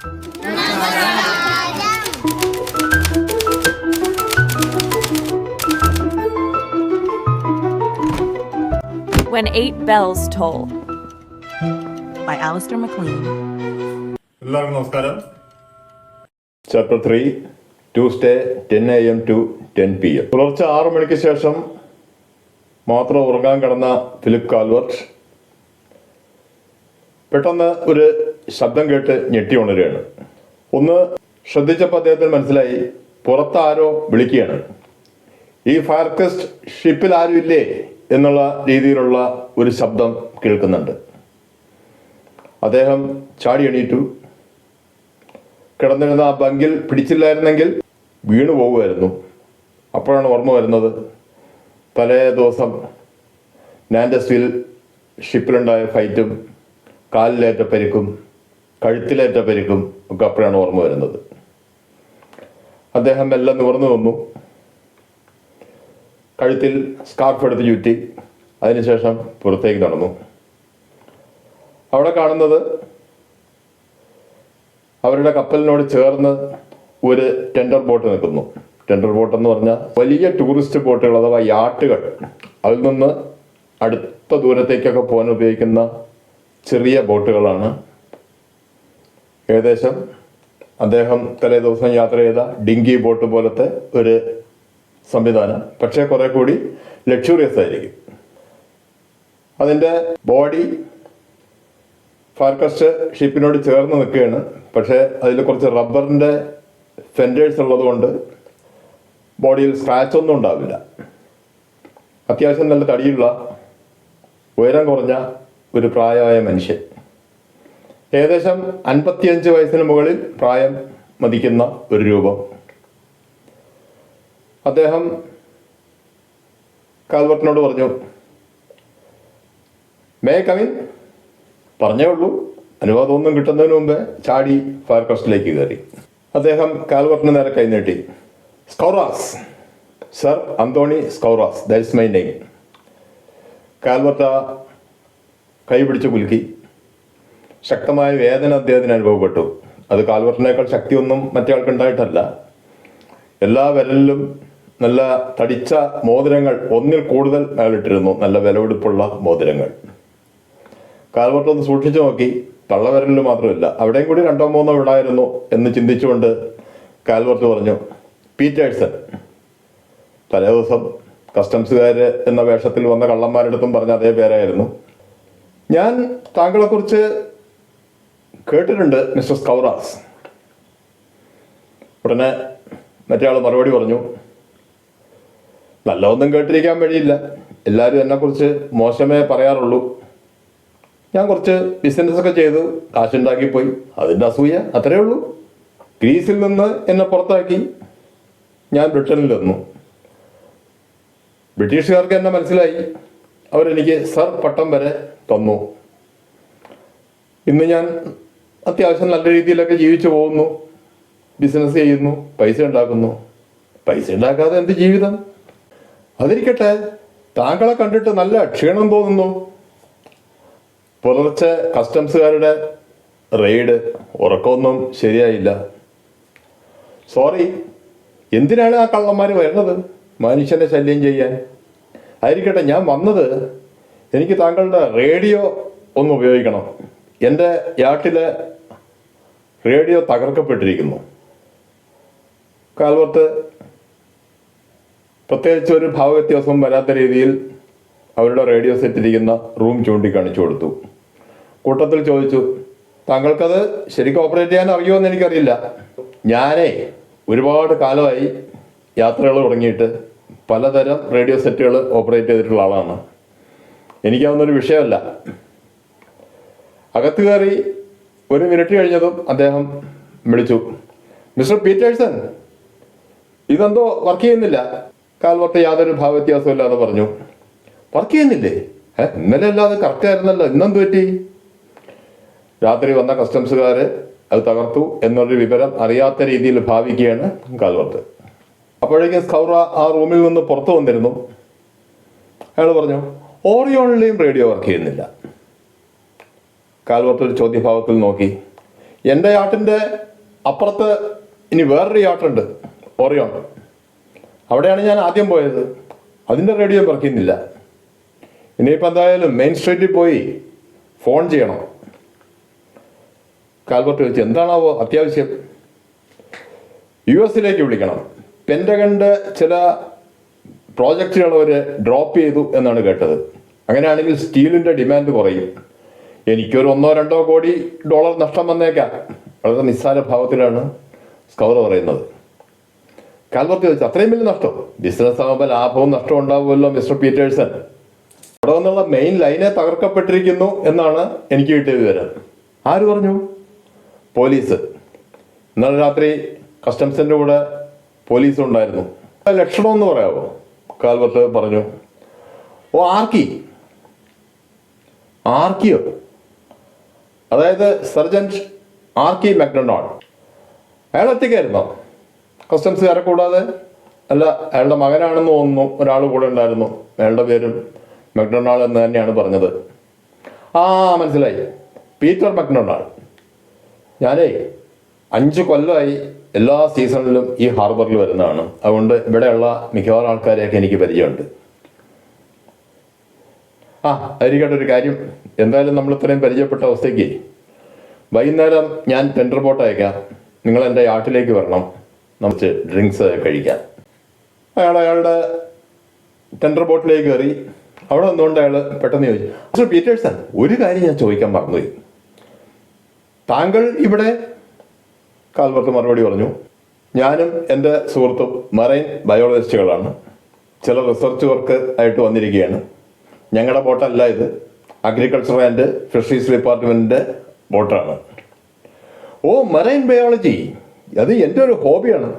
When Eight Bells Toll by Alistair MacLean. എല്ലാവർക്കും നമസ്കാരം. Chapter 3, Tuesday 10 AM to 10 PM. പുലർച്ചെ 6 മണിക്ക് ശേഷം മാത്രം ഉറങ്ങാൻ കിടന്ന ഫിലിപ്പ് കാൽവർട്ട് പെട്ടെന്ന് ഒരു ശബ്ദം കേട്ട് ഞെട്ടി ഉണരുകയാണ്. ഒന്ന് ശ്രദ്ധിച്ചപ്പോൾ അദ്ദേഹത്തിന് മനസ്സിലായി, പുറത്താരോ വിളിക്കുകയാണ്. ഈ ഫയർക്രസ്റ്റ് ഷിപ്പിൽ ആരും ഇല്ലേ എന്നുള്ള രീതിയിലുള്ള ഒരു ശബ്ദം കേൾക്കുന്നുണ്ട്. അദ്ദേഹം ചാടി എണീറ്റു. കിടന്നിരുന്ന ആ ബങ്കിൽ പിടിച്ചില്ലായിരുന്നെങ്കിൽ വീണു പോകുമായിരുന്നു. അപ്പോഴാണ് ഓർമ്മ വരുന്നത്, തലേ ദിവസം നാൻഡസ്വിൽ ഷിപ്പിലുണ്ടായ ഫൈറ്റും കാലിലേറ്റ പരിക്കും കഴുത്തിലേറ്റ പരിക്കും ഒക്കെ അപ്പോഴാണ് ഓർമ്മ വരുന്നത്. അദ്ദേഹം എല്ലാം നിവർന്നു വന്നു. കഴുത്തിൽ സ്കാർഫ് എടുത്ത് ചുറ്റി അതിനുശേഷം പുറത്തേക്ക് നടന്നു. അവിടെ കാണുന്നത് അവരുടെ കപ്പലിനോട് ചേർന്ന് ഒരു ടെൻഡർ ബോട്ട് നിൽക്കുന്നു. ടെൻഡർ ബോട്ട് എന്ന് പറഞ്ഞാൽ വലിയ ടൂറിസ്റ്റ് ബോട്ടുകൾ അഥവാ യാട്ടുകൾ. അതിൽ നിന്ന് അടുത്ത ദൂരത്തേക്കൊക്കെ പോകാൻ ഉപയോഗിക്കുന്ന ചെറിയ ബോട്ടുകളാണ്. ഏകദേശം അദ്ദേഹം തലേ ദിവസം യാത്ര ചെയ്ത ഡിങ്കി ബോട്ട് പോലത്തെ ഒരു സംവിധാനം, പക്ഷേ കുറെ കൂടി ലക്ഷറിയസ് ആയിരിക്കും. അതിൻ്റെ ബോഡി ഫയർക്രസ്റ്റ് ഷിപ്പിനോട് ചേർന്ന് നിൽക്കുകയാണ്. പക്ഷേ അതിൽ കുറച്ച് റബ്ബറിൻ്റെ ഫെൻഡേഴ്സ് ഉള്ളതുകൊണ്ട് ബോഡിയിൽ സ്ക്രാച്ച് ഒന്നും ഉണ്ടാവില്ല. അത്യാവശ്യം നല്ല തടിയുള്ള ഉയരം കുറഞ്ഞ ഒരു പ്രായമായ മനുഷ്യൻ, ഏകദേശം 55 വയസ്സിന് മുകളിൽ പ്രായം മതിക്കുന്ന ഒരു രൂപം. അദ്ദേഹം കാൽവർട്ടിനോട് പറഞ്ഞു, മേ കമിൻ. പറഞ്ഞേ ഉള്ളൂ, അനുവാദമൊന്നും കിട്ടുന്നതിന് മുമ്പേ ചാടി ഫയർക്രസ്റ്റിലേക്ക് കയറി. അദ്ദേഹം കാൽവർട്ടിന് നേരെ കൈനീട്ടി. Skouras, sir Anthony Skouras, that's my name. Calvert കൈ പിടിച്ച് കുലുക്കി. ശക്തമായ വേദന അദ്ദേഹത്തിന് അനുഭവപ്പെട്ടു. അത് കാൽവർട്ടിനേക്കാൾ ശക്തിയൊന്നും മറ്റേ ആൾക്കുണ്ടായിട്ടല്ല. എല്ലാ വിരലിലും നല്ല തടിച്ച മോതിരങ്ങൾ, ഒന്നിൽ കൂടുതൽ അയാളിട്ടിരുന്നു, നല്ല വിലപിടിപ്പുള്ള മോതിരങ്ങൾ. കാൽവർട്ട് ഒന്ന് സൂക്ഷിച്ചു നോക്കി. തള്ളവിരലിൽ മാത്രമല്ല, അവിടെയും കൂടി 2-3 ഇടായിരുന്നു എന്ന് ചിന്തിച്ചുകൊണ്ട് കാൽവർട്ട് പറഞ്ഞു, പീറ്റേഴ്സൺ. തലേ ദിവസം കസ്റ്റംസുകാർ എന്ന വേഷത്തിൽ വന്ന കള്ളന്മാരെടുത്തും പറഞ്ഞ അതേ പേരായിരുന്നു. ഞാൻ താങ്കളെക്കുറിച്ച് കേട്ടിട്ടുണ്ട് മിസ്റ്റർ സ്കൗറാസ്. ഉടനെ മറ്റേ ആൾ മറുപടി പറഞ്ഞു, നല്ലതൊന്നും കേട്ടിരിക്കാൻ വഴിയില്ല, എല്ലാവരും എന്നെക്കുറിച്ച് മോശമേ പറയാറുള്ളൂ. ഞാൻ കുറച്ച് ബിസിനസ്സൊക്കെ ചെയ്ത് കാശുണ്ടാക്കിപ്പോയി, അതിൻ്റെ അസൂയ, അത്രയേ ഉള്ളൂ. ഗ്രീസിൽ നിന്ന് എന്നെ പുറത്താക്കി ഞാൻ ബ്രിട്ടനിൽ വന്നു. ബ്രിട്ടീഷുകാർക്ക് എന്നെ മനസ്സിലായി. അവരെനിക്ക് സർ പട്ടം വരെ തന്നു. ഇന്ന് ഞാൻ അത്യാവശ്യം നല്ല രീതിയിലൊക്കെ ജീവിച്ചു പോകുന്നു, ബിസിനസ് ചെയ്യുന്നു, പൈസ ഉണ്ടാക്കുന്നു. പൈസ ഉണ്ടാക്കാതെ എന്ത് ജീവിതം? അതിരിക്കട്ടെ, താങ്കളെ കണ്ടിട്ട് നല്ല ക്ഷീണം തോന്നുന്നു. പുലർച്ചെ കസ്റ്റംസുകാരുടെ റെയ്ഡ്, ഉറക്കമൊന്നും ശരിയായില്ല. സോറി, എന്തിനാണ് ആ കള്ളന്മാർ വരുന്നത്? മനുഷ്യനെ ശല്യം ചെയ്യാൻ. ആയിരിക്കട്ടെ, ഞാൻ വന്നത് എനിക്ക് താങ്കളുടെ റേഡിയോ ഒന്ന് ഉപയോഗിക്കണം. എൻ്റെ യാട്ടിലെ റേഡിയോ തകർക്കപ്പെട്ടിരിക്കുന്നു. കാൽവർട്ട് പ്രത്യേകിച്ച് ഒരു ഭാവവ്യത്യാസവും വരാത്ത രീതിയിൽ അവരുടെ റേഡിയോ സെറ്റിരിക്കുന്ന റൂം ചൂണ്ടിക്കാണിച്ചു കൊടുത്തു. കൂട്ടത്തിൽ ചോദിച്ചു, താങ്കൾക്കത് ശരിക്കും ഓപ്പറേറ്റ് ചെയ്യാൻ അറിയുമോ എന്ന് എനിക്കറിയില്ല. ഞാനേ ഒരുപാട് കാലമായി യാത്രകൾ തുടങ്ങിയിട്ട് പലതരം റേഡിയോ സെറ്റുകൾ ഓപ്പറേറ്റ് ചെയ്തിട്ടുള്ള ആളാണ്. എനിക്കതൊന്നൊരു വിഷയമല്ല. അകത്ത് കയറി 1 മിനിറ്റ് കഴിഞ്ഞതും അദ്ദേഹം വിളിച്ചു, മിസ്റ്റർ പീറ്റേഴ്സൺ, ഇതെന്തോ വർക്ക് ചെയ്യുന്നില്ല. കാൽവർട്ട് യാതൊരു ഭാവവ്യത്യാസവും ഇല്ലാതെ പറഞ്ഞു, വർക്ക് ചെയ്യുന്നില്ലേ? ഇന്നലെ അല്ലാതെ കറക്റ്റ് ആയിരുന്നല്ലോ, ഇന്നെന്ത് പറ്റി? രാത്രി വന്ന കസ്റ്റംസുകാർ അത് തകർത്തു എന്നൊരു വിവരം അറിയാത്ത രീതിയിൽ ഭാവിക്കുകയാണ് കാൽവർട്ട്. അപ്പോഴേക്കും സ്കൗറ ആ റൂമിൽ നിന്ന് പുറത്തു വന്നിരുന്നു. അയാൾ പറഞ്ഞു, ഓറിയോണിലെയും റേഡിയോ വർക്ക് ചെയ്യുന്നില്ല. കാൽവർട്ട് ഒരു ചോദ്യഭാവത്തിൽ നോക്കി. എൻ്റെ യാട്ടിൻ്റെ അപ്പുറത്ത് ഇനി വേറൊരു യാട്ടുണ്ട്, ഓറിയോൺ. അവിടെയാണ് ഞാൻ ആദ്യം പോയത്. അതിൻ്റെ റേഡിയോ പറക്കുന്നില്ല. ഇനിയിപ്പോൾ എന്തായാലും മെയിൻ സ്ട്രീറ്റിൽ പോയി ഫോൺ ചെയ്യണം. കാൽബർട്ട് ചോദിച്ചു, എന്താണാവോ അത്യാവശ്യം? US വിളിക്കണം. പെൻറ്റഗണിൻ്റെ ചില പ്രോജക്റ്റുകൾ അവർ ഡ്രോപ്പ് ചെയ്തു എന്നാണ് കേട്ടത്. അങ്ങനെയാണെങ്കിൽ സ്റ്റീലിൻ്റെ ഡിമാൻഡ് കുറയും. എനിക്കൊരു $1-2 കോടി നഷ്ടം വന്നേക്കാം. വളരെ നിസ്സാര ഭാവത്തിലാണ് സ്കൗറ പറയുന്നത്. കാൽബർട്ട് ചോദിച്ചു, അത്രയും വലിയ നഷ്ടം? ബിസിനസ് ആകുമ്പോൾ ലാഭവും നഷ്ടവും ഉണ്ടാവുമല്ലോ മിസ്റ്റർ പീറ്റേഴ്സൺ. അവിടെ നിന്നുള്ള മെയിൻ ലൈനെ തകർക്കപ്പെട്ടിരിക്കുന്നു എന്നാണ് എനിക്ക് കിട്ടിയ വിവരം. ആര് പറഞ്ഞു? പോലീസ്. ഇന്നലെ രാത്രി കസ്റ്റംസിൻ്റെ കൂടെ പോലീസ് ഉണ്ടായിരുന്നു. ലക്ഷണം എന്ന് പറയാമോ? കാൽബർട്ട് പറഞ്ഞു. ഓ, ആർക്കിയോ? അതായത് സർജന്റ് ആർക്കി മക്ഡൊണാൾഡ്. അയാൾ ഒറ്റയ്ക്കായിരുന്നോ? കസ്റ്റംസുകാരെ കൂടാതെ? അല്ല, അയാളുടെ മകനാണെന്ന് തോന്നുന്നു ഒരാൾ കൂടെ ഉണ്ടായിരുന്നു. അയാളുടെ പേരും മക്ഡൊണാൾഡ് എന്ന് തന്നെയാണ് പറഞ്ഞത്. ആ, മനസ്സിലായി, പീറ്റർ മക്ഡൊണാൾഡ്. ഞാനേ 5 കൊല്ലമായി എല്ലാ സീസണിലും ഈ ഹാർബറിൽ വരുന്നതാണ്. അതുകൊണ്ട് ഇവിടെയുള്ള മിക്കവാറും ആൾക്കാരെയൊക്കെ എനിക്ക് പരിചയമുണ്ട്. അതിരിക്കട്ടെ, ഒരു കാര്യം. എന്തായാലും നമ്മൾ ഇത്രയും പരിചയപ്പെട്ട അവസ്ഥയ്ക്ക് വൈകുന്നേരം ഞാൻ ടെൻഡർ ബോട്ട് അയക്കാം. നിങ്ങൾ എൻ്റെ യാട്ടിലേക്ക് വരണം, നമുക്ക് ഡ്രിങ്ക്സ് കഴിക്കാം. അയാളുടെ ടെൻഡർ ബോട്ടിലേക്ക് കയറി. അവിടെ നിന്നുകൊണ്ട് അയാൾ പെട്ടെന്ന് ചോദിച്ചു, മിസ്റ്റർ പീറ്റേഴ്സൺ, ഒരു കാര്യം ഞാൻ ചോദിക്കാൻ മറന്നുപോയി. താങ്കൾ ഇവിടെ? കാൽബർട്ട് മറുപടി പറഞ്ഞു, ഞാനും എൻ്റെ സുഹൃത്തും മറൈൻ ബയോളജിസ്റ്റുകളാണ്. ചില റിസർച്ച് വർക്ക് ആയിട്ട് വന്നിരിക്കുകയാണ്. ഞങ്ങളുടെ ബോട്ടല്ല ഇത്, അഗ്രികൾച്ചർ ആൻഡ് ഫിഷറീസ് ഡിപ്പാർട്ട്മെൻറ്റിൻ്റെ ബോട്ടാണ്. ഓ, മറൈൻ ബയോളജി, അത് എൻ്റെ ഒരു ഹോബിയാണ്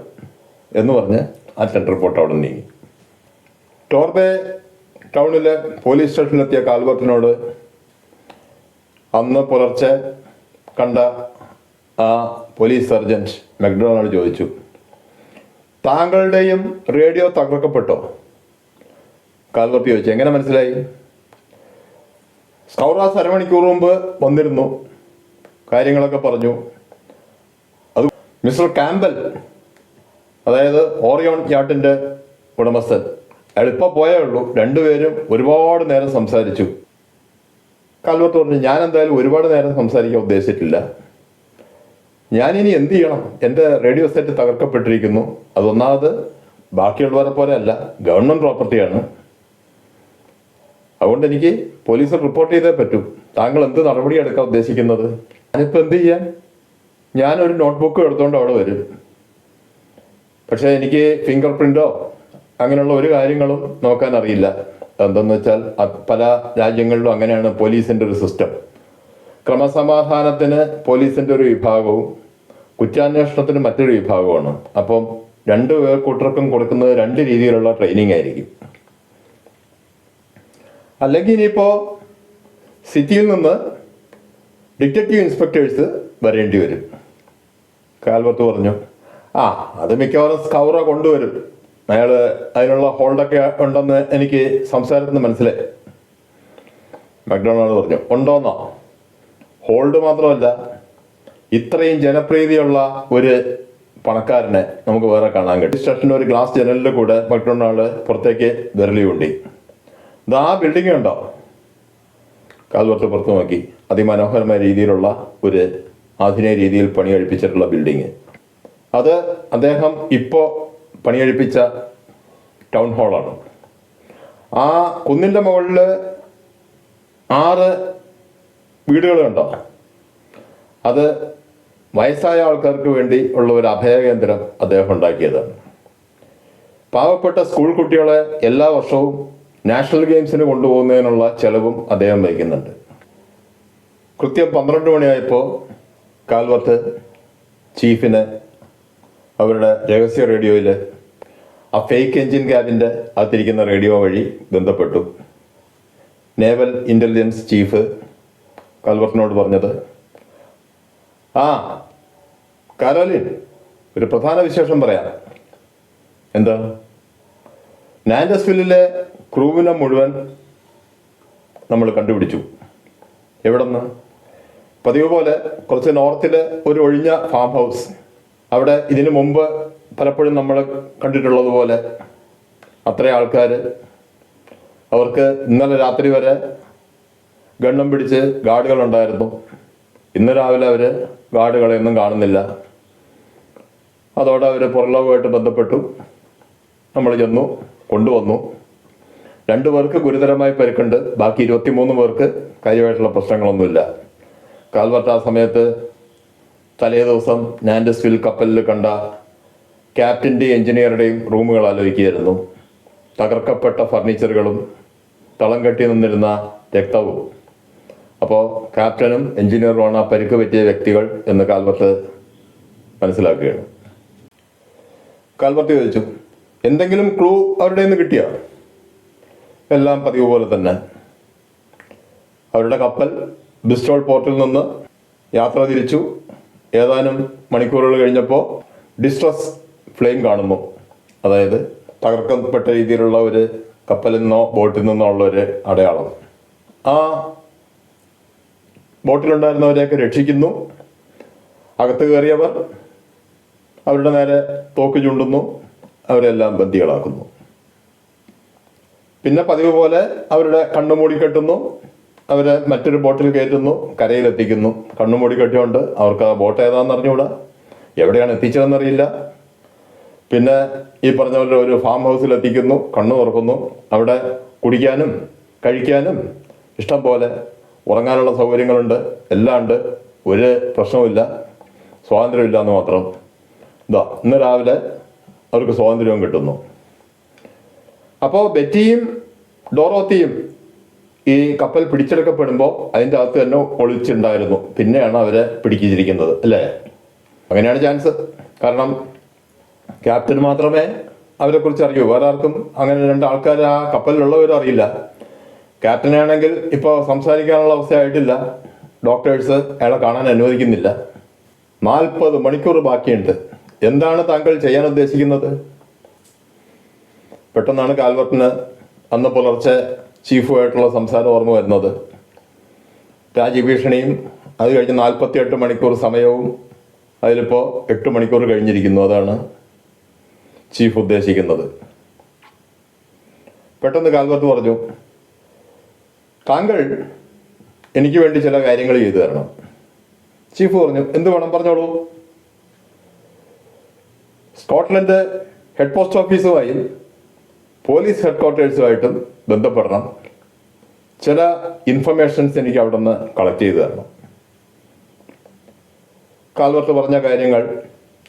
എന്ന് പറഞ്ഞ് ആ ടെൻഡർ ബോട്ട് അവിടെ നീങ്ങി. ടോർബേ ടൗണിലെ പോലീസ് സ്റ്റേഷനിലെത്തിയ കാൽബർട്ടിനോട് അന്ന് പുലർച്ചെ കണ്ട ആ പോലീസ് സർജന്റ് മക്ഡൊണാൾഡ് ചോദിച്ചു, താങ്കളുടെയും റേഡിയോ തകർക്കപ്പെട്ടോ? കാൽബർട്ട് ചോദിച്ചു, എങ്ങനെ മനസ്സിലായി? സ്കൗറാസ് അരമണിക്കൂർ മുമ്പ് വന്നിരുന്നു, കാര്യങ്ങളൊക്കെ പറഞ്ഞു. അത് മിസ്റ്റർ ക്യാമ്പൽ, അതായത് ഓറിയോൺ യാട്ടിൻ്റെ ഉടമസ്ഥൻ, അയാൾ ഇപ്പോൾ പോയേ ഉള്ളൂ. രണ്ടുപേരും ഒരുപാട് നേരം സംസാരിച്ചു. കാൽബർട്ട് പറഞ്ഞു, ഞാൻ എന്തായാലും ഒരുപാട് നേരം സംസാരിക്കാൻ ഉദ്ദേശിച്ചിട്ടില്ല. ഞാനിനി എന്ത് ചെയ്യണം? എൻ്റെ റേഡിയോ സെറ്റ് തകർക്കപ്പെട്ടിരിക്കുന്നു. അതൊന്നാമത് ബാക്കിയുള്ളവരെ പോലെ അല്ല, ഗവൺമെൻറ് പ്രോപ്പർട്ടിയാണ്. അതുകൊണ്ട് എനിക്ക് പോലീസിൽ റിപ്പോർട്ട് ചെയ്തേ പറ്റൂ. താങ്കൾ എന്ത് നടപടി എടുക്കാൻ ഉദ്ദേശിക്കുന്നത്? ഞാനിപ്പോൾ എന്ത് ചെയ്യാൻ? ഞാനൊരു നോട്ട്ബുക്ക് എടുത്തുകൊണ്ട് അവിടെ വരും. പക്ഷേ എനിക്ക് ഫിംഗർ പ്രിൻ്റോ അങ്ങനെയുള്ള ഒരു കാര്യങ്ങളും നോക്കാൻ അറിയില്ല. എന്തെന്ന് വെച്ചാൽ പല രാജ്യങ്ങളിലും അങ്ങനെയാണ് പോലീസിൻ്റെ ഒരു സിസ്റ്റം. ക്രമസമാധാനത്തിന് പോലീസിൻ്റെ ഒരു വിഭാഗവും കുറ്റാന്വേഷണത്തിന് മറ്റൊരു വിഭാഗമാണ്. അപ്പം രണ്ട് കൂട്ടർക്കും കൊടുക്കുന്നത് 2 രീതിയിലുള്ള ട്രെയിനിങ് ആയിരിക്കും. അല്ലെങ്കിൽ ഇനിയിപ്പോൾ സിറ്റിയിൽ നിന്ന് ഡിറ്റക്റ്റീവ് ഇൻസ്പെക്ടേഴ്സ് വരേണ്ടി വരും. കാൽബർട്ട് പറഞ്ഞു, അത് മിക്കവാറും സ്കൗറ കൊണ്ടുവരും. അയാൾ അതിനുള്ള ഹോൾഡൊക്കെ ഉണ്ടെന്ന് എനിക്ക് സംസാരത്തിൽ നിന്ന് മനസ്സിലായി. മക്ഡൊണാൾഡ് പറഞ്ഞു, ഉണ്ടോന്നോ? ഹോൾഡ് മാത്രമല്ല, ഇത്രയും ജനപ്രീതിയുള്ള ഒരു പണക്കാരനെ നമുക്ക് വേറെ കാണാൻ കഴിയും. സ്റ്റേഷൻ്റെ ഒരു ഗ്ലാസ് ജനലിൽ കൂടെ മക്ഡൊണാൾഡ് പുറത്തേക്ക് വിരലി കൊണ്ടി. ഇതാ ബിൽഡിംഗ് ഉണ്ടോ? കാൽബർട്ട് പുറത്തു നോക്കി. അതിമനോഹരമായ രീതിയിലുള്ള ഒരു ആധുനിക രീതിയിൽ പണി കഴിപ്പിച്ചിട്ടുള്ള ബിൽഡിങ്. അത് അദ്ദേഹം ഇപ്പോൾ പണിയഴിപ്പിച്ച ടൗൺ ഹാളാണ്. ആ കുന്നിൻ്റെ മുകളിൽ 6 വീടുകളുണ്ടോ? അത് വയസ്സായ ആൾക്കാർക്ക് വേണ്ടി ഉള്ള ഒരു അഭയകേന്ദ്രം അദ്ദേഹം ഉണ്ടാക്കിയതാണ്. പാവപ്പെട്ട സ്കൂൾ കുട്ടികളെ എല്ലാ വർഷവും നാഷണൽ ഗെയിംസിന് കൊണ്ടുപോകുന്നതിനുള്ള ചെലവും അദ്ദേഹം വഹിക്കുന്നുണ്ട്. കൃത്യം 12 മണിയായപ്പോൾ കാൽബർട്ട് ചീഫിന് അവരുടെ രഹസ്യ റേഡിയോയിൽ ആ ഫേക്ക് എൻജിൻ ക്യാബിൻ്റെ അകത്തിരിക്കുന്ന റേഡിയോ വഴി ബന്ധപ്പെട്ടു. നേവൽ ഇൻ്റലിജൻസ് ചീഫ് കാൽബർട്ടിനോട് പറഞ്ഞത്, കാരോലിൻ, ഒരു പ്രധാന വിശേഷം പറയാം. എന്താ? നാൻഡസ്വില്ലിലെ ക്രൂവിനെ മുഴുവൻ നമ്മൾ കണ്ടുപിടിച്ചു. എവിടെ നിന്ന്? പതിവ് പോലെ കുറച്ച് നോർത്തിൽ ഒരു ഒഴിഞ്ഞ ഫാം ഹൗസ്, അവിടെ ഇതിനു മുമ്പ് പലപ്പോഴും നമ്മൾ കണ്ടിട്ടുള്ളതുപോലെ അത്രയും ആൾക്കാർ, അവർക്ക് ഇന്നലെ രാത്രി വരെ ഗണ്ണം പിടിച്ച് ഗാർഡുകളുണ്ടായിരുന്നു. ഇന്ന് രാവിലെ അവർ ഗാർഡുകളെയൊന്നും കാണുന്നില്ല. അതോടെ അവർ പുറലോകമായിട്ട് ബന്ധപ്പെട്ടു. നമ്മൾ ചെന്നു, കൊണ്ടുവന്നു. 2 പേർക്ക് ഗുരുതരമായി പരിക്കുണ്ട്. ബാക്കി 23 പേർക്ക് കാര്യമായിട്ടുള്ള പ്രശ്നങ്ങളൊന്നുമില്ല. കാൽവർട്ട് ആ സമയത്ത് തലേ ദിവസം നാൻഡസ്വിൽ കപ്പലിൽ കണ്ട ക്യാപ്റ്റൻ്റെയും എഞ്ചിനീയറുടെയും റൂമുകൾ ആലോചിക്കുകയായിരുന്നു. തകർക്കപ്പെട്ട ഫർണിച്ചറുകളും തളം കെട്ടി നിന്നിരുന്ന രക്തവും. അപ്പോൾ ക്യാപ്റ്റനും എഞ്ചിനീയറുമാണ് ആ പരിക്ക് പറ്റിയ വ്യക്തികൾ എന്ന് കാൽവർട്ട് മനസ്സിലാക്കുകയാണ്. കാൽവർട്ട് ചോദിച്ചു, എന്തെങ്കിലും ക്ലൂ അവരുടെ നിന്ന് കിട്ടിയോ? എല്ലാം പതിവ് പോലെ തന്നെ. അവരുടെ കപ്പൽ ബ്രിസ്റ്റോൾ പോർട്ടിൽ നിന്ന് യാത്ര തിരിച്ചു. ഏതാനും മണിക്കൂറുകൾ കഴിഞ്ഞപ്പോൾ ഡിസ്ട്രസ് ഫ്ലെയിം കാണുന്നു. അതായത് തകർക്കപ്പെട്ട രീതിയിലുള്ള ഒരു കപ്പലിൽ നിന്നോ ബോട്ടിൽ നിന്നോ ഉള്ള ഒരു അടയാളം. ആ ബോട്ടിലുണ്ടായിരുന്നവരെയൊക്കെ രക്ഷിക്കുന്നു. അകത്ത് കയറിയവർ അവരുടെ നേരെ തോക്ക് ചൂണ്ടുന്നു. അവരെല്ലാം ബന്ദികളാക്കുന്നു. പിന്നെ പതിവ് പോലെ അവരുടെ കണ്ണുമൂടി കെട്ടുന്നു. അവരെ മറ്റൊരു ബോട്ടിൽ കയറ്റുന്നു, കരയിലെത്തിക്കുന്നു. കണ്ണുമൂടി കെട്ടിയോണ്ട് അവർക്ക് ആ ബോട്ട് ഏതാണെന്ന് അറിഞ്ഞുകൂടാ, എവിടെയാണ് എത്തിച്ചതെന്നറിയില്ല. പിന്നെ ഈ പറഞ്ഞ പോലെ ഒരു ഫാം ഹൗസിൽ എത്തിക്കുന്നു, കണ്ണു തുറക്കുന്നു. അവിടെ കുടിക്കാനും കഴിക്കാനും ഇഷ്ടം പോലെ ഉറങ്ങാനുള്ള സൗകര്യങ്ങളുണ്ട്, എല്ലാം ഉണ്ട്. ഒരു പ്രശ്നവുമില്ല, സ്വാതന്ത്ര്യമില്ല എന്ന് മാത്രം. ഇന്ന് രാവിലെ അവർക്ക് സ്വാതന്ത്ര്യവും കിട്ടുന്നു. അപ്പോൾ ബെറ്റിയും ഡോറോത്തിയും ഈ കപ്പൽ പിടിച്ചെടുക്കപ്പെടുമ്പോൾ അതിൻ്റെ അകത്ത് തന്നെ ഒളിച്ചുണ്ടായിരുന്നു. പിന്നെയാണ് അവരെ പിടിച്ചിരിക്കുന്നത്, അല്ലേ? അങ്ങനെയാണ് ചാൻസ്. കാരണം ക്യാപ്റ്റന് മാത്രമേ അവരെക്കുറിച്ച് അറിയൂ. വേറെ ആർക്കും അങ്ങനെ 2 ആൾക്കാർ ആ കപ്പലിലുള്ളവരും അറിയില്ല. ക്യാപ്റ്റനാണെങ്കിൽ ഇപ്പോൾ സംസാരിക്കാനുള്ള അവസ്ഥയായിട്ടില്ല. ഡോക്ടേഴ്സ് അയാളെ കാണാൻ അനുവദിക്കുന്നില്ല. 40 മണിക്കൂർ ബാക്കിയുണ്ട്. എന്താണ് താങ്കൾ ചെയ്യാൻ ഉദ്ദേശിക്കുന്നത്? പെട്ടെന്നാണ് കാൽവർട്ടിന് അന്ന് പുലർച്ചെ ചീഫുമായിട്ടുള്ള സംസാരം ഓർമ്മ വരുന്നത്. രാജ്യഭീഷണിയും അത് കഴിഞ്ഞ് 48 മണിക്കൂർ സമയവും അതിലിപ്പോൾ 8 മണിക്കൂർ കഴിഞ്ഞിരിക്കുന്നു. അതാണ് ചീഫ് ഉദ്ദേശിക്കുന്നത്. പെട്ടെന്ന് കാൽവർട്ട് പറഞ്ഞു, താങ്കൾ എനിക്ക് വേണ്ടി ചില കാര്യങ്ങൾ ചെയ്തു തരണം. ചീഫ് പറഞ്ഞു, എന്ത് വേണം പറഞ്ഞോളൂ. സ്കോട്ട്ലൻഡ് ഹെഡ് പോസ്റ്റ് ഓഫീസുമായും പോലീസ് ഹെഡ് ക്വാർട്ടേഴ്സുമായിട്ടും ബന്ധപ്പെടണം. ചില ഇൻഫർമേഷൻസ് എനിക്ക് അവിടെ നിന്ന് കളക്ട് ചെയ്ത് തരണം. കാൽവർട്ട് പറഞ്ഞ കാര്യങ്ങൾ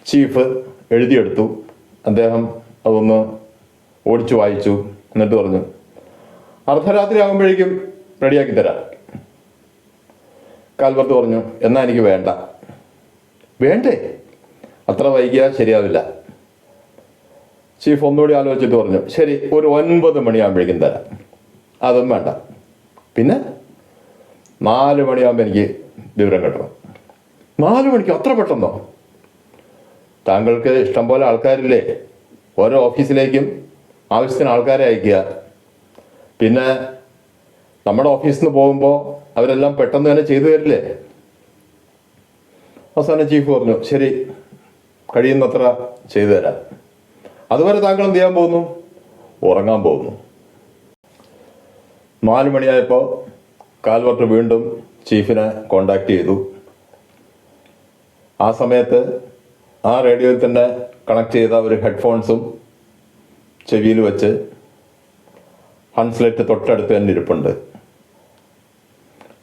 ചീഫ് എഴുതിയെടുത്തു. അദ്ദേഹം അതൊന്ന് ഓടിച്ചു വായിച്ചു. എന്നിട്ട് പറഞ്ഞു, അർദ്ധരാത്രി ആകുമ്പോഴേക്കും റെഡിയാക്കി തരാം. കാൽവർട്ട് പറഞ്ഞു, എന്നാൽ എനിക്ക് വേണ്ട. വേണ്ടേ? അത്ര വൈകിയാൽ ശരിയാവില്ല. ചീഫ് ഒന്നുകൂടി ആലോചിച്ചിട്ട് പറഞ്ഞു, ശരി, ഒരു 9 മണിയാകുമ്പോഴേക്കും തരാം. അതും വേണ്ട. പിന്നെ 4 മണിയാകുമ്പോൾ എനിക്ക് വിവരം കിട്ടണം. 4 മണിക്ക്? അത്ര പെട്ടെന്നോ? താങ്കൾക്ക് ഇഷ്ടം പോലെ ആൾക്കാരില്ലേ? ഓരോ ഓഫീസിലേക്കും ആവശ്യത്തിന് ആൾക്കാരെ അയക്കുക. പിന്നെ നമ്മുടെ ഓഫീസിൽ നിന്ന് പോകുമ്പോൾ അവരെല്ലാം പെട്ടെന്ന് തന്നെ ചെയ്തു തരില്ലേ? അവസാനം ചീഫ് പറഞ്ഞു, ശരി, കഴിയുന്നത്ര ചെയ്തു തരാം. അതുവരെ താങ്കൾ എന്ത് ചെയ്യാൻ പോകുന്നു? ഉറങ്ങാൻ പോകുന്നു. 4 മണിയായപ്പോൾ കാൽവർട്ട് വീണ്ടും ചീഫിനെ കോണ്ടാക്ട് ചെയ്തു. ആ സമയത്ത് ആ റേഡിയോയിൽ തന്നെ കണക്ട് ചെയ്ത ഒരു ഹെഡ്ഫോൺസും ചെവിയിൽ വെച്ച് ഹൺസ്ലെറ്റ് തൊട്ടടുത്ത് തന്നെ ഇരിപ്പുണ്ട്.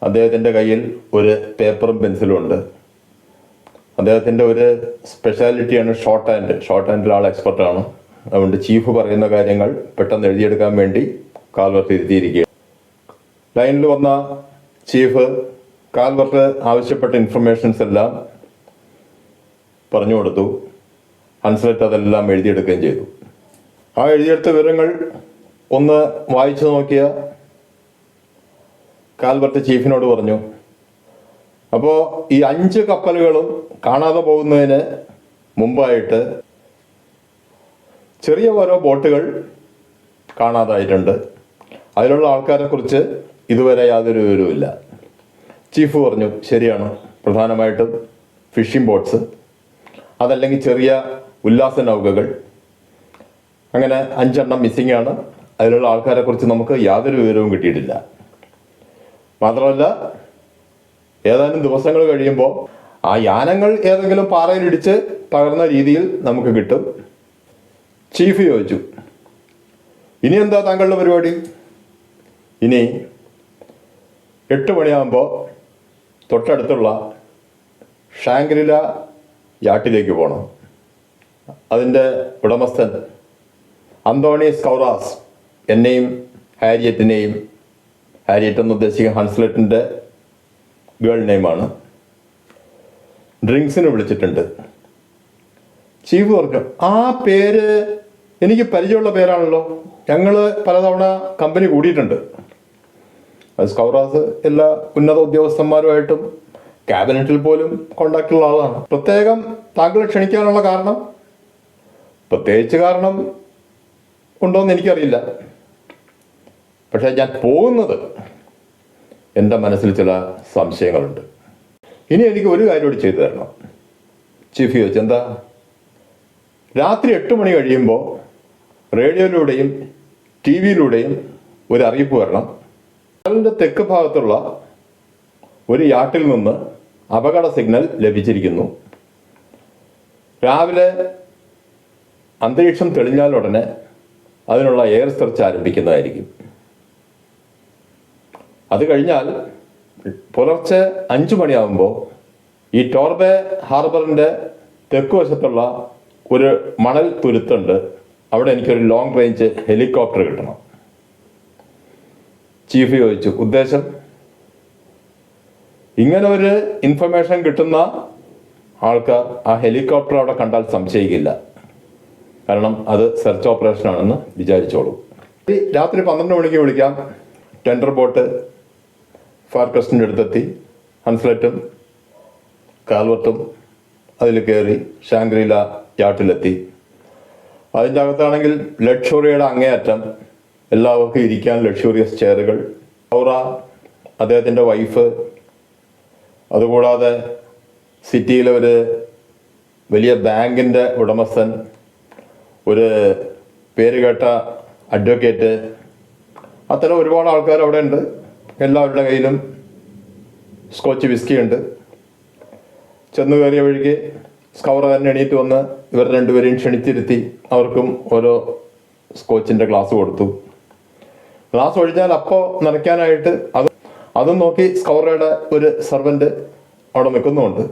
അദ്ദേഹത്തിൻ്റെ കയ്യിൽ ഒരു പേപ്പറും പെൻസിലും ഉണ്ട്. അദ്ദേഹത്തിൻ്റെ ഒരു സ്പെഷ്യാലിറ്റിയാണ് ഷോർട്ട് ഹാൻഡിൽ ആൾ എക്സ്പെർട്ടാണ്. അതുകൊണ്ട് ചീഫ് പറയുന്ന കാര്യങ്ങൾ പെട്ടെന്ന് എഴുതിയെടുക്കാൻ വേണ്ടി കാൽവർട്ട് ഇരുത്തിയിരിക്കുക. ലൈനിൽ വന്ന ചീഫ് കാൽവർട്ട് ആവശ്യപ്പെട്ട ഇൻഫർമേഷൻസ് എല്ലാം പറഞ്ഞു കൊടുത്തു. ഹൺസ്ലെറ്റ് അതെല്ലാം എഴുതിയെടുക്കുകയും ചെയ്തു. ആ എഴുതിയെടുത്ത വിവരങ്ങൾ ഒന്ന് വായിച്ചു നോക്കിയ കാൽവർട്ട് ചീഫിനോട് പറഞ്ഞു, അപ്പോൾ ഈ 5 കപ്പലുകളും കാണാതെ പോകുന്നതിന് മുമ്പായിട്ട് ചെറിയ ഓരോ ബോട്ടുകൾ കാണാതായിട്ടുണ്ട്. അതിലുള്ള ആൾക്കാരെ കുറിച്ച് ഇതുവരെ യാതൊരു വിവരവുമില്ല. ചീഫ് പറഞ്ഞു ശരിയാണ്, പ്രധാനമായിട്ടും ഫിഷിംഗ് ബോട്ട്സ്, അതല്ലെങ്കിൽ ചെറിയ ഉല്ലാസ നൗകകൾ, അങ്ങനെ 5 എണ്ണം മിസ്സിംഗ് ആണ്. അതിലുള്ള ആൾക്കാരെക്കുറിച്ച് നമുക്ക് യാതൊരു വിവരവും കിട്ടിയിട്ടില്ല. മാത്രമല്ല ഏതാനും ദിവസങ്ങൾ കഴിയുമ്പോൾ ആ യാനങ്ങൾ ഏതെങ്കിലും പാറയിലിടിച്ച് തകർന്ന രീതിയിൽ നമുക്ക് കിട്ടും. ചീഫ് ചോദിച്ചു, ഇനി എന്താ താങ്കളുടെ പരിപാടി? ഇനി 8 മണിയാകുമ്പോൾ തൊട്ടടുത്തുള്ള ഷാങ്ക്രില യാട്ടിലേക്ക് പോകണം. അതിൻ്റെ ഉടമസ്ഥൻ അന്തോണി സ്കൗറാസ് എന്നെയും ഹാരിയറ്റിനെയും, ഹാരിയറ്റ് എന്ന് ഉദ്ദേശിക്കുന്ന ഹൺസ്ലെറ്റിൻ്റെ ഗേൾ നെയിമാണ്, ഡ്രിങ്ക്സിന് വിളിച്ചിട്ടുണ്ട്. ചീഫ് പറഞ്ഞു, ആ പേര് എനിക്ക് പരിചയമുള്ള പേരാണല്ലോ, ഞങ്ങൾ പലതവണ കമ്പനി കൂടിയിട്ടുണ്ട്. അത് സ്കൗറാസ് എല്ലാ ഉന്നത ഉദ്യോഗസ്ഥന്മാരുമായിട്ടും ക്യാബിനറ്റിൽ പോലും കോണ്ടാക്റ്റുള്ള ആളാണ്. പ്രത്യേകം താങ്കളെ ക്ഷണിക്കാനുള്ള കാരണം? പ്രത്യേകിച്ച് കാരണം ഉണ്ടോയെന്ന് എനിക്കറിയില്ല, പക്ഷേ ഞാൻ പോകുന്നത് എൻ്റെ മനസ്സിൽ ചില സംശയങ്ങളുണ്ട്. ഇനി എനിക്ക് ഒരു കാര്യം കൂടി ചെയ്തു തരണം. ചീഫ് ചോദിച്ചു, എന്താ? രാത്രി 8 മണി കഴിയുമ്പോൾ റേഡിയോയിലൂടെയും ടി വിയിലൂടെയും ഒരു അറിയിപ്പ് വരണം. കടലിൻ്റെ തെക്ക് ഭാഗത്തുള്ള ഒരു യാട്ടിൽ നിന്ന് അപകട സിഗ്നൽ ലഭിച്ചിരിക്കുന്നു. രാവിലെ അന്തരീക്ഷം തെളിഞ്ഞാലുടനെ അതിനുള്ള എയർ സെർച്ച് ആരംഭിക്കുന്നതായിരിക്കും. അത് കഴിഞ്ഞാൽ പുലർച്ചെ 5 മണിയാകുമ്പോൾ ഈ ടോർബേ ഹാർബറിൻ്റെ തെക്കുവശത്തുള്ള ഒരു മണൽ തുരുത്തുണ്ട്, അവിടെ എനിക്കൊരു ലോങ് റേഞ്ച് ഹെലികോപ്റ്റർ കിട്ടണം. ചീഫ് ചോദിച്ചു, ഉദ്ദേശം? ഇങ്ങനെ ഒരു ഇൻഫർമേഷൻ കിട്ടുന്ന ആൾക്കാർ ആ ഹെലികോപ്റ്റർ അവിടെ കണ്ടാൽ സംശയിക്കില്ല, കാരണം അത് സെർച്ച് ഓപ്പറേഷൻ ആണെന്ന് വിചാരിച്ചോളൂ. രാത്രി 12 മണിക്ക് വിളിക്കാം. ടെൻഡർ ബോട്ട് ഫാർക്രസ്റ്റിൻ്റെ അടുത്തെത്തി. ഹൺസ്ലെറ്റും കാൽവർട്ടും അതിൽ കയറി ഷാങ്ക്രില യാട്ടിലെത്തി. അതിൻ്റെ അകത്താണെങ്കിൽ ലക്ഷറിയുടെ അങ്ങേയറ്റം, എല്ലാവർക്കും ഇരിക്കാൻ ലക്ഷറിയസ് ചെയറുകൾ. ഔറ, അദ്ദേഹത്തിൻ്റെ വൈഫ്, അതുകൂടാതെ സിറ്റിയിലെ ഒരു വലിയ ബാങ്കിൻ്റെ ഉടമസ്ഥൻ, ഒരു പേരുകേട്ട അഡ്വക്കേറ്റ്, അത്തരം ഒരുപാട് ആൾക്കാർ അവിടെ ഉണ്ട്. എല്ലാവരുടെ കയ്യിലും സ്കോച്ച് വിസ്കി ഉണ്ട്. ചെന്ന് കയറിയ വഴിക്ക് സ്കൗറ തന്നെ എണീറ്റ് വന്ന് ഇവർ രണ്ടുപേരെയും ക്ഷണിച്ചിരുത്തി അവർക്കും ഓരോ സ്കോച്ചിൻ്റെ ഗ്ലാസ് കൊടുത്തു. ഗ്ലാസ് ഒഴിഞ്ഞാൽ അപ്പോൾ നിറയ്ക്കാനായിട്ട് അതും നോക്കി സ്കൗറയുടെ ഒരു സർവൻ്റ് അവിടെ നിൽക്കുന്നുമുണ്ട്.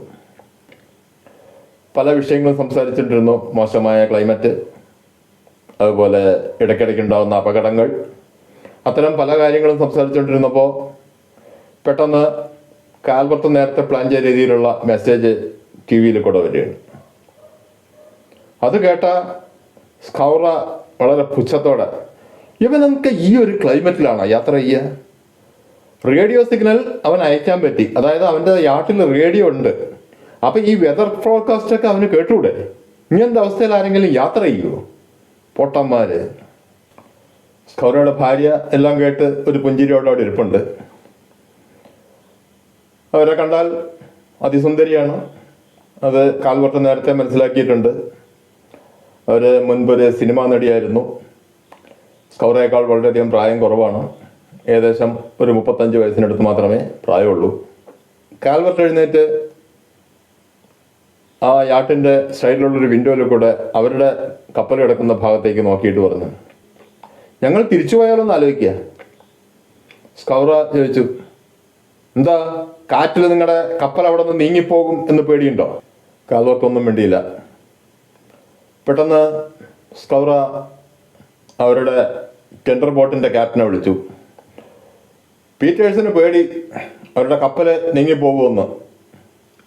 പല വിഷയങ്ങളും സംസാരിച്ചിട്ടിരുന്നു. മോശമായ ക്ലൈമറ്റ്, അതുപോലെ ഇടയ്ക്കിടയ്ക്കുണ്ടാകുന്ന അപകടങ്ങൾ, അത്തരം പല കാര്യങ്ങളും സംസാരിച്ചുകൊണ്ടിരുന്നപ്പോൾ പെട്ടെന്ന് കാൽവർട്ട് നേരത്തെ പ്ലാൻ ചെയ്ത രീതിയിലുള്ള മെസ്സേജ് ടി വിയിൽ കൂടെ വരികയാണ്. അത് കേട്ട സ്കൗറ വളരെ പുച്ഛത്തോടെ, ഇവനൊക്കെ ഈ ഒരു ക്ലൈമറ്റിലാണ് യാത്ര ചെയ്യുക? റേഡിയോ സിഗ്നൽ അവൻ അയക്കാൻ പറ്റി, അതായത് അവൻ്റെ യാട്ടിൽ റേഡിയോ ഉണ്ട്. അപ്പം ഈ വെതർ ഫോർകാസ്റ്റൊക്കെ അവന് കേട്ടൂടെ? ഇങ്ങനത്തെ അവസ്ഥയിൽ ആരെങ്കിലും യാത്ര ചെയ്യുമോ? പൊട്ടന്മാർ. സ്കൗറയുടെ ഭാര്യ എല്ലാം കേട്ട് ഒരു പുഞ്ചിരിയോടെ അവിടെ ഇരിപ്പുണ്ട്. അവരെ കണ്ടാൽ അതിസുന്ദരിയാണ്. അത് കാൽവർട്ട് നേരത്തെ മനസ്സിലാക്കിയിട്ടുണ്ട്. അവർ മുൻപൊരു സിനിമാ നടിയായിരുന്നു. സ്കൗറയേക്കാൾ വളരെയധികം പ്രായം കുറവാണ്. ഏകദേശം ഒരു 35 വയസ്സിനടുത്ത് മാത്രമേ പ്രായമുള്ളൂ. കാൽവർട്ട് എഴുന്നേറ്റ് ആ യാട്ടിൻ്റെ സൈഡിലുള്ളൊരു വിൻഡോയിൽ കൂടെ അവരുടെ കപ്പൽ കിടക്കുന്ന ഭാഗത്തേക്ക് നോക്കിയിട്ട് പറഞ്ഞു, ഞങ്ങൾ തിരിച്ചു പോയാലൊന്ന് ആലോചിക്കുക. സ്കൗറ ചോദിച്ചു, എന്താ കാറ്റിൽ നിങ്ങളുടെ കപ്പൽ അവിടെ നിന്ന് നീങ്ങിപ്പോകും എന്ന് പേടിയുണ്ടോ? കാൽവർട്ടൊന്നും വേണ്ടിയില്ല. പെട്ടെന്ന് സ്കൗറ അവരുടെ ടെൻഡർ ബോട്ടിൻ്റെ ക്യാപ്റ്റനെ വിളിച്ചു. പീറ്റേഴ്സിന് പേടി അവരുടെ കപ്പൽ നീങ്ങിപ്പോകുമെന്ന്.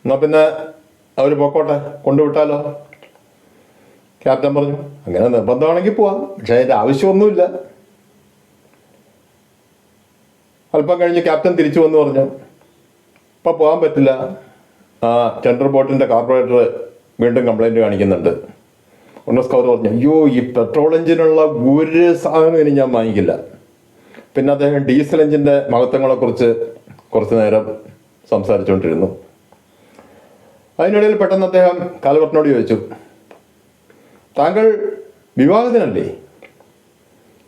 എന്നാൽ പിന്നെ അവർ പൊക്കോട്ടെ, കൊണ്ടുവിട്ടാലോ? ക്യാപ്റ്റൻ പറഞ്ഞു, അങ്ങനെ നിർബന്ധമാണെങ്കിൽ പോവാം, പക്ഷേ അതിൻ്റെ ആവശ്യമൊന്നുമില്ല. അല്പം കഴിഞ്ഞ് ക്യാപ്റ്റൻ തിരിച്ചു വന്ന് പറഞ്ഞു, ഇപ്പം പോകാൻ പറ്റില്ല, ആ ടെൻഡർ ബോട്ടിൻ്റെ കാർബറേറ്റർ വീണ്ടും കംപ്ലൈൻറ്റ് കാണിക്കുന്നുണ്ട്. ഒന്ന് സ്കൗർ പറഞ്ഞു, അയ്യോ ഈ പെട്രോൾ എഞ്ചിനുള്ള ഒരു സാധനം ഇനി ഞാൻ വാങ്ങിക്കില്ല. പിന്നെ അദ്ദേഹം ഡീസൽ എഞ്ചിൻ്റെ മഹത്വങ്ങളെക്കുറിച്ച് കുറച്ച് നേരം സംസാരിച്ചുകൊണ്ടിരുന്നു. അതിനിടയിൽ പെട്ടെന്ന് അദ്ദേഹം കാൽവർട്ടിനോട് ചോദിച്ചു, താങ്കൾ വിവാഹിതനല്ലേ?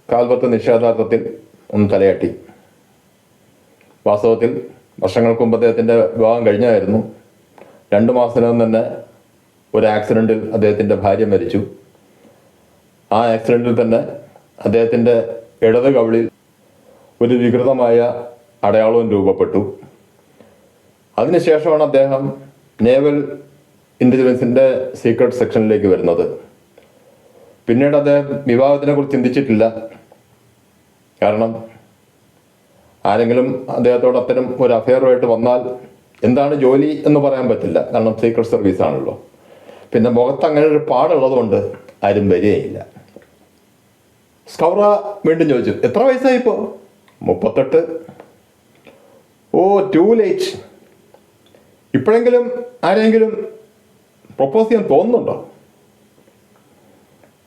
കാൽവർട്ട് നിശ്ചയദാർത്ഥത്തിൽ ഒന്ന് തലയാട്ടി. വാസ്തവത്തിൽ വർഷങ്ങൾക്ക് മുമ്പ് അദ്ദേഹത്തിൻ്റെ വിവാഹം കഴിഞ്ഞായിരുന്നു. 2 മാസത്തിനകം തന്നെ ഒരു ആക്സിഡൻറ്റിൽ അദ്ദേഹത്തിൻ്റെ ഭാര്യ മരിച്ചു. ആ ആക്സിഡൻറ്റിൽ തന്നെ അദ്ദേഹത്തിൻ്റെ ഇടത് കവിളിൽ ഒരു വികൃതമായ അടയാളവും രൂപപ്പെട്ടു. അതിനുശേഷമാണ് അദ്ദേഹം നേവൽ ഇൻ്റലിജൻസിൻ്റെ സീക്രട്ട് സെക്ഷനിലേക്ക് വരുന്നത്. പിന്നീട് അദ്ദേഹം വിവാഹത്തിനെ കുറിച്ച് ചിന്തിച്ചിട്ടില്ല. കാരണം ആരെങ്കിലും അദ്ദേഹത്തോട് അത്തരം ഒരു അഫെയറുമായിട്ട് വന്നാൽ എന്താണ് ജോലി എന്ന് പറയാൻ പറ്റില്ല. കാരണം സീക്രട്ട് സർവീസ് ആണല്ലോ. പിന്നെ മുഖത്ത് അങ്ങനെ ഒരു പാടുള്ളതുകൊണ്ട് ആരും വരികയില്ല. സ്കൗറ വീണ്ടും ചോദിച്ചു, എത്ര വയസ്സായി ഇപ്പോൾ? 38. ഓ, ടു ലേറ്റ്. ഇപ്പോഴെങ്കിലും ആരെങ്കിലും പ്രൊപ്പോസ് ചെയ്യാൻ തോന്നുന്നുണ്ടോ?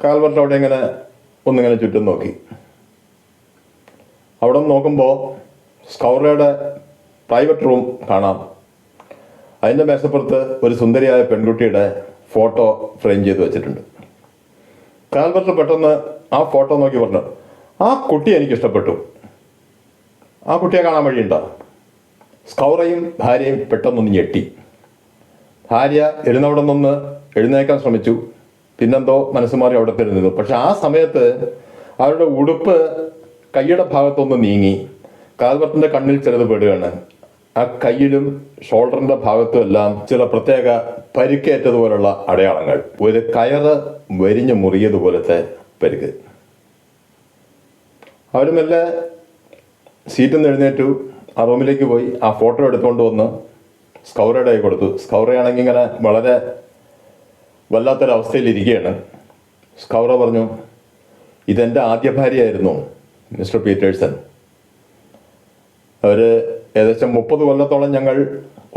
കാൽവർട്ട് അവിടെ ഒന്നിങ്ങനെ ചുറ്റും നോക്കി. അവിടെ നോക്കുമ്പോൾ സ്കൗറയുടെ പ്രൈവറ്റ് റൂം കാണാം. അതിൻ്റെ മേശപ്പുറത്ത് ഒരു സുന്ദരിയായ പെൺകുട്ടിയുടെ ഫോട്ടോ ഫ്രെയിം ചെയ്ത് വെച്ചിട്ടുണ്ട്. കാൽവർട്ട് പെട്ടെന്ന് ആ ഫോട്ടോ നോക്കി പറഞ്ഞു, ആ കുട്ടി എനിക്ക് ഇഷ്ടപ്പെട്ടു. ആ കുട്ടിയെ കാണാൻ വഴിയുണ്ടോ? സ്കൗറയും ഭാര്യയും പെട്ടെന്നൊന്ന് ഞെട്ടി. ഭാര്യ എഴുന്നവിടെ നിന്ന് എഴുന്നേക്കാൻ ശ്രമിച്ചു. പിന്നെന്തോ മനസ്സുമാറി അവിടെ നിന്നു. പക്ഷെ ആ സമയത്ത് അവരുടെ ഉടുപ്പ് കൈയുടെ ഭാഗത്തൊന്ന് നീങ്ങി. കാൽവർട്ടിൻ്റെ കണ്ണിൽ ചിലത് പെടുകയാണ്. ആ കയ്യിലും ഷോൾഡറിൻ്റെ ഭാഗത്തും എല്ലാം ചില പ്രത്യേക പരിക്കേറ്റതുപോലുള്ള അടയാളങ്ങൾ. ഒരു കയറ് വരിഞ്ഞു മുറിയതുപോലത്തെ പരിക്ക്. അവർ മെല്ലെ സീറ്റിൽ നിന്ന് എഴുന്നേറ്റു, ആ റൂമിലേക്ക് പോയി ആ ഫോട്ടോ എടുത്തുകൊണ്ട് വന്ന് സ്കൗറയുടെ കൈ കൊടുത്തു. സ്കൗറയാണെങ്കിൽ ഇങ്ങനെ വളരെ വല്ലാത്തൊരവസ്ഥയിലിരിക്കുകയാണ്. സ്കൗറ പറഞ്ഞു, ഇതെൻ്റെ ആദ്യ ഭാര്യയായിരുന്നു മിസ്റ്റർ പീറ്റേഴ്സൺ. അവർ ഏകദേശം 30 കൊല്ലത്തോളം ഞങ്ങൾ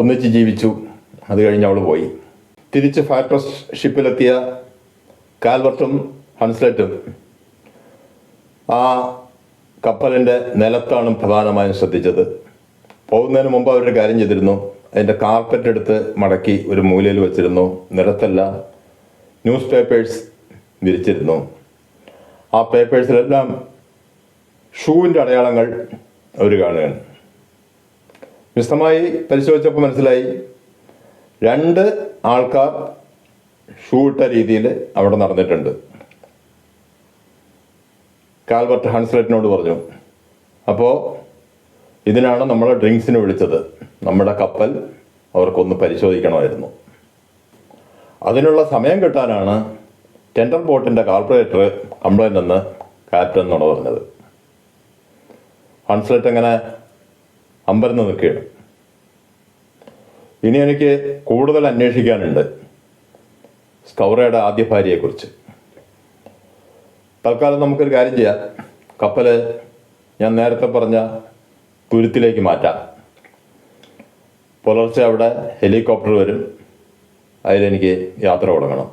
ഒന്നിച്ച് ജീവിച്ചു. അത് കഴിഞ്ഞ് അവൾ പോയി. തിരിച്ച് ഫയർക്രസ്റ്റ് ഷിപ്പിലെത്തിയ കാൽവർട്ടും ഹൺസ്ലെറ്റും ആ കപ്പലിൻ്റെ നിലത്താണ് പ്രധാനമായും ശ്രദ്ധിച്ചത്. പോകുന്നതിന് മുമ്പ് അവരൊരു കാര്യം ചെയ്തിരുന്നു. അതിൻ്റെ കാർപ്പറ്റ് എടുത്ത് മടക്കി ഒരു മൂലയിൽ വെച്ചിരുന്നു. നിലത്തെല്ലാം ന്യൂസ് പേപ്പേഴ്സ് വിരിച്ചിരുന്നു. ആ പേപ്പേഴ്സിലെല്ലാം ഷൂവിൻ്റെ അടയാളങ്ങൾ അവർ കാണുകയാണ്. വിശദമായി പരിശോധിച്ചപ്പോൾ മനസ്സിലായി 2 ആൾക്കാർ ഷൂ ഇട്ട രീതിയിൽ അവിടെ നടന്നിട്ടുണ്ട്. കാൽവർട്ട് ഹൺസ്ലെറ്റിനോട് പറഞ്ഞു, അപ്പോൾ ഇതിനാണ് നമ്മളെ ഡ്രിങ്ക്സിന് വിളിച്ചത്. നമ്മുടെ കപ്പൽ അവർക്കൊന്ന് പരിശോധിക്കണമായിരുന്നു. അതിനുള്ള സമയം കിട്ടാനാണ് ടെൻഡർ ബോട്ടിൻ്റെ കാർപ്പറേറ്റർ കംപ്ലൈൻ്റ് എന്ന് ക്യാപ്റ്റൻ എന്നാണ് പറഞ്ഞത്. ഹൺസ്ലെറ്റ് അങ്ങനെ അമ്പരന്ന് നിൽക്കുകയാണ്. ഇനി എനിക്ക് കൂടുതൽ അന്വേഷിക്കാനുണ്ട് സ്കൗറയുടെ ആദ്യ ഭാര്യയെക്കുറിച്ച്. തൽക്കാലം നമുക്കൊരു കാര്യം ചെയ്യാം. കപ്പൽ ഞാൻ നേരത്തെ പറഞ്ഞ തുരുത്തിലേക്ക് മാറ്റാം. പുലർച്ചെ അവിടെ ഹെലികോപ്റ്റർ വരും. അതിലെനിക്ക് യാത്ര തുടങ്ങണം.